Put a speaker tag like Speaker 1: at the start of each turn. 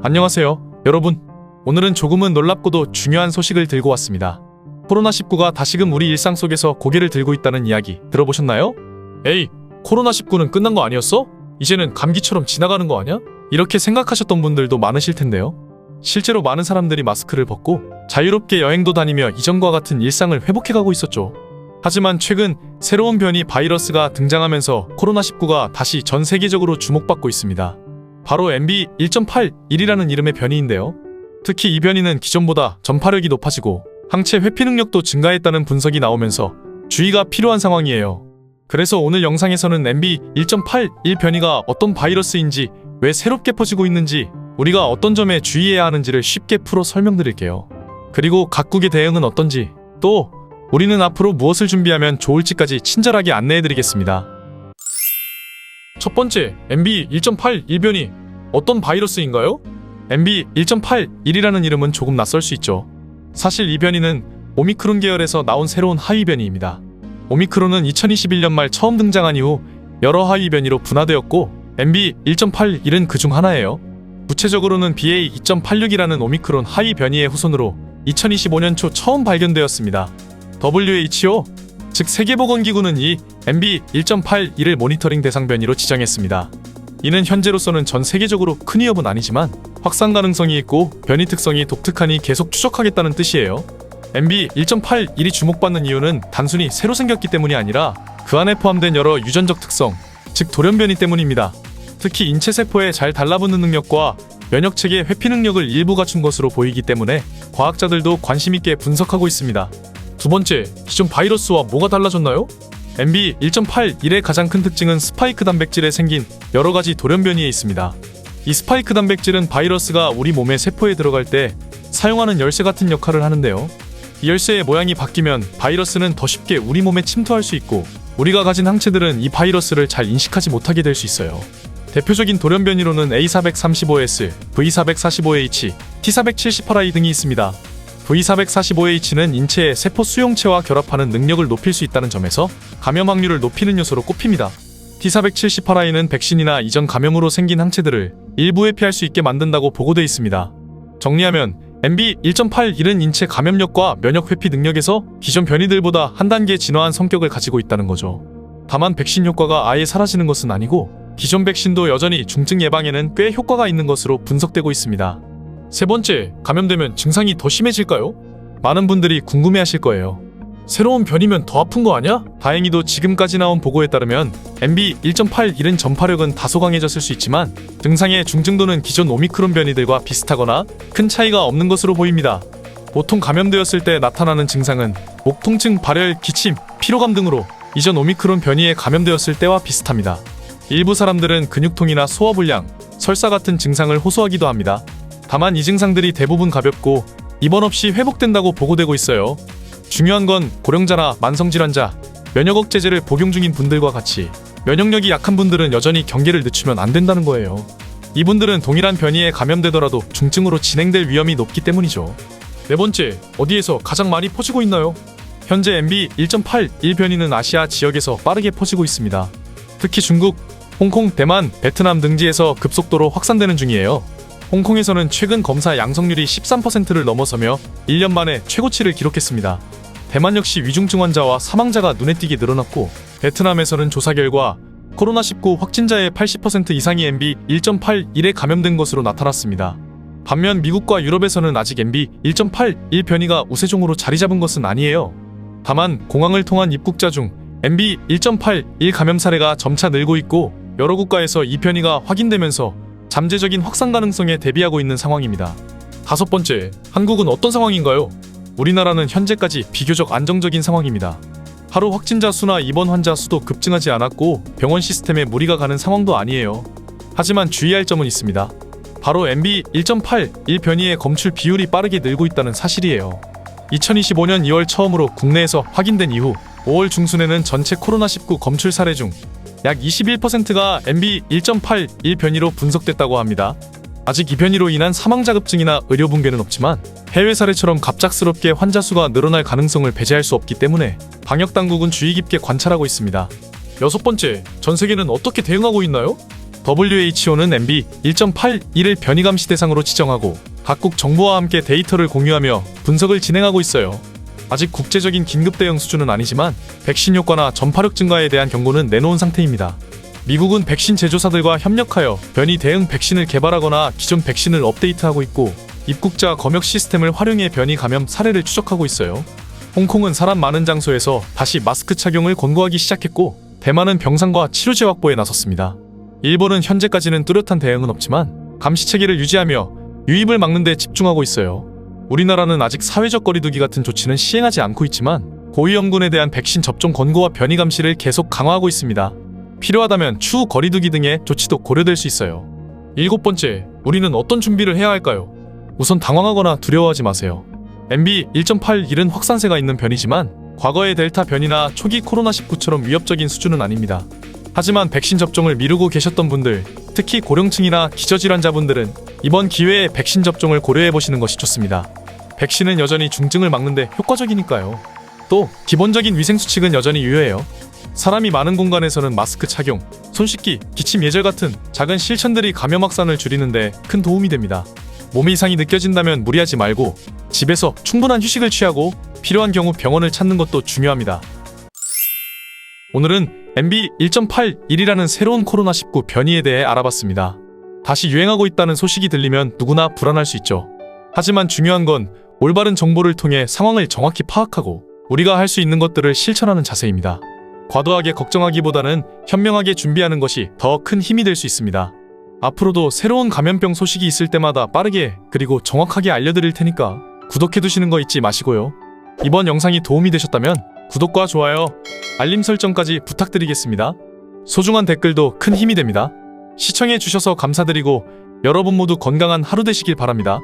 Speaker 1: 안녕하세요, 여러분. 오늘은 조금은 놀랍고도 중요한 소식을 들고 왔습니다. 코로나19가 다시금 우리 일상 속에서 고개를 들고 있다는 이야기 들어보셨나요? 에이, 코로나19는 끝난 거 아니었어? 이제는 감기처럼 지나가는 거 아니야? 이렇게 생각하셨던 분들도 많으실 텐데요. 실제로 많은 사람들이 마스크를 벗고 자유롭게 여행도 다니며 이전과 같은 일상을 회복해가고 있었죠. 하지만 최근 새로운 변이 바이러스가 등장하면서 코로나19가 다시 전 세계적으로 주목받고 있습니다. 바로 MB.1.81이라는 이름의 변이인데요. 특히 이 변이는 기존보다 전파력이 높아지고 항체 회피 능력도 증가했다는 분석이 나오면서 주의가 필요한 상황이에요. 그래서 오늘 영상에서는 MB.1.81 변이가 어떤 바이러스인지, 왜 새롭게 퍼지고 있는지, 우리가 어떤 점에 주의해야 하는지를 쉽게 풀어 설명드릴게요. 그리고 각국의 대응은 어떤지, 또 우리는 앞으로 무엇을 준비하면 좋을지까지 친절하게 안내해드리겠습니다. 첫 번째, MB.1.81 변이. 어떤 바이러스인가요? MB.1.81이라는 이름은 조금 낯설 수 있죠. 사실 이 변이는 오미크론 계열에서 나온 새로운 하위 변이입니다. 오미크론은 2021년 말 처음 등장한 이후 여러 하위 변이로 분화되었고 MB.1.81은 그중 하나예요. 구체적으로는 BA.2.86이라는 오미크론 하위 변이의 후손으로 2025년 초 처음 발견되었습니다. WHO, 즉 세계보건기구는 이 MB.1.81을 모니터링 대상 변이로 지정했습니다. 이는 현재로서는 전 세계적으로 큰 위협은 아니지만 확산 가능성이 있고 변이 특성이 독특하니 계속 추적하겠다는 뜻이에요. MB.1.81이 주목받는 이유는 단순히 새로 생겼기 때문이 아니라 그 안에 포함된 여러 유전적 특성, 즉 돌연변이 때문입니다. 특히 인체 세포에 잘 달라붙는 능력과 면역체계 회피 능력을 일부 갖춘 것으로 보이기 때문에 과학자들도 관심 있게 분석하고 있습니다. 두 번째, 기존 바이러스와 뭐가 달라졌나요? MB.1.81의 가장 큰 특징은 스파이크 단백질에 생긴 여러 가지 돌연변이에 있습니다. 이 스파이크 단백질은 바이러스가 우리 몸의 세포에 들어갈 때 사용하는 열쇠 같은 역할을 하는데요. 이 열쇠의 모양이 바뀌면 바이러스는 더 쉽게 우리 몸에 침투할 수 있고 우리가 가진 항체들은 이 바이러스를 잘 인식하지 못하게 될 수 있어요. 대표적인 돌연변이로는 A435S, V445H, T478I 등이 있습니다. V445H는 인체의 세포 수용체와 결합하는 능력을 높일 수 있다는 점에서 감염 확률을 높이는 요소로 꼽힙니다. T478I는 백신이나 이전 감염으로 생긴 항체들을 일부 회피할 수 있게 만든다고 보고돼 있습니다. 정리하면 MB.1.81은 인체 감염력과 면역 회피 능력에서 기존 변이들보다 한 단계 진화한 성격을 가지고 있다는 거죠. 다만 백신 효과가 아예 사라지는 것은 아니고 기존 백신도 여전히 중증 예방에는 꽤 효과가 있는 것으로 분석되고 있습니다. 세 번째, 감염되면 증상이 더 심해질까요? 많은 분들이 궁금해하실 거예요. 새로운 변이면 더 아픈 거 아니야? 다행히도 지금까지 나온 보고에 따르면 MB.1.81은 전파력은 다소 강해졌을 수 있지만 증상의 중증도는 기존 오미크론 변이들과 비슷하거나 큰 차이가 없는 것으로 보입니다. 보통 감염되었을 때 나타나는 증상은 목 통증, 발열, 기침, 피로감 등으로 이전 오미크론 변이에 감염되었을 때와 비슷합니다. 일부 사람들은 근육통이나 소화불량, 설사 같은 증상을 호소하기도 합니다. 다만 이 증상들이 대부분 가볍고 입원 없이 회복된다고 보고되고 있어요. 중요한 건 고령자나 만성질환자, 면역억제제를 복용 중인 분들과 같이 면역력이 약한 분들은 여전히 경계를 늦추면 안 된다는 거예요. 이분들은 동일한 변이에 감염되더라도 중증으로 진행될 위험이 높기 때문이죠. 네 번째, 어디에서 가장 많이 퍼지고 있나요? 현재 MB.1.81 변이는 아시아 지역에서 빠르게 퍼지고 있습니다. 특히 중국, 홍콩, 대만, 베트남 등지에서 급속도로 확산되는 중이에요. 홍콩에서는 최근 검사 양성률이 13%를 넘어서며 1년 만에 최고치를 기록했습니다. 대만 역시 위중증 환자와 사망자가 눈에 띄게 늘어났고 베트남에서는 조사 결과 코로나19 확진자의 80% 이상이 MB.1.81에 감염된 것으로 나타났습니다. 반면 미국과 유럽에서는 아직 MB.1.81 변이가 우세종으로 자리 잡은 것은 아니에요. 다만 공항을 통한 입국자 중 MB.1.81 감염 사례가 점차 늘고 있고 여러 국가에서 이 변이가 확인되면서 잠재적인 확산 가능성에 대비하고 있는 상황입니다. 다섯 번째, 한국은 어떤 상황인가요? 우리나라는 현재까지 비교적 안정적인 상황입니다. 하루 확진자 수나 입원 환자 수도 급증하지 않았고 병원 시스템에 무리가 가는 상황도 아니에요. 하지만 주의할 점은 있습니다. 바로 MB.1.81 변이의 검출 비율이 빠르게 늘고 있다는 사실이에요. 2025년 2월 처음으로 국내에서 확인된 이후 5월 중순에는 전체 코로나19 검출 사례 중 약 21%가 MB.1.81 변이로 분석됐다고 합니다. 아직 이 변이로 인한 사망자 급증이나 의료 붕괴는 없지만 해외 사례처럼 갑작스럽게 환자 수가 늘어날 가능성을 배제할 수 없기 때문에 방역당국은 주의 깊게 관찰하고 있습니다. 여섯 번째, 전 세계는 어떻게 대응하고 있나요? WHO는 MB 1.81을 변이 감시 대상으로 지정하고 각국 정부와 함께 데이터를 공유하며 분석을 진행하고 있어요. 아직 국제적인 긴급 대응 수준은 아니지만 백신 효과나 전파력 증가에 대한 경고는 내놓은 상태입니다. 미국은 백신 제조사들과 협력하여 변이 대응 백신을 개발하거나 기존 백신을 업데이트하고 있고 입국자 검역 시스템을 활용해 변이 감염 사례를 추적하고 있어요. 홍콩은 사람 많은 장소에서 다시 마스크 착용을 권고하기 시작했고 대만은 병상과 치료제 확보에 나섰습니다. 일본은 현재까지는 뚜렷한 대응은 없지만 감시 체계를 유지하며 유입을 막는 데 집중하고 있어요. 우리나라는 아직 사회적 거리두기 같은 조치는 시행하지 않고 있지만 고위험군에 대한 백신 접종 권고와 변이 감시를 계속 강화하고 있습니다. 필요하다면 추후 거리두기 등의 조치도 고려될 수 있어요. 7번째, 우리는 어떤 준비를 해야 할까요? 우선 당황하거나 두려워하지 마세요. MB 1.81은 확산세가 있는 변이지만 과거의 델타 변이나 초기 코로나19처럼 위협적인 수준은 아닙니다. 하지만 백신 접종을 미루고 계셨던 분들, 특히 고령층이나 기저질환자분들은 이번 기회에 백신 접종을 고려해보시는 것이 좋습니다. 백신은 여전히 중증을 막는 데 효과적이니까요. 또 기본적인 위생수칙은 여전히 유효해요. 사람이 많은 공간에서는 마스크 착용, 손 씻기, 기침 예절 같은 작은 실천들이 감염 확산을 줄이는 데 큰 도움이 됩니다. 몸 이상이 느껴진다면 무리하지 말고 집에서 충분한 휴식을 취하고 필요한 경우 병원을 찾는 것도 중요합니다. 오늘은 MB 1.81이라는 새로운 코로나19 변이에 대해 알아봤습니다. 다시 유행하고 있다는 소식이 들리면 누구나 불안할 수 있죠. 하지만 중요한 건 올바른 정보를 통해 상황을 정확히 파악하고 우리가 할 수 있는 것들을 실천하는 자세입니다. 과도하게 걱정하기보다는 현명하게 준비하는 것이 더 큰 힘이 될 수 있습니다. 앞으로도 새로운 감염병 소식이 있을 때마다 빠르게 그리고 정확하게 알려드릴 테니까 구독해두시는 거 잊지 마시고요. 이번 영상이 도움이 되셨다면 구독과 좋아요, 알림 설정까지 부탁드리겠습니다. 소중한 댓글도 큰 힘이 됩니다. 시청해주셔서 감사드리고 여러분 모두 건강한 하루 되시길 바랍니다.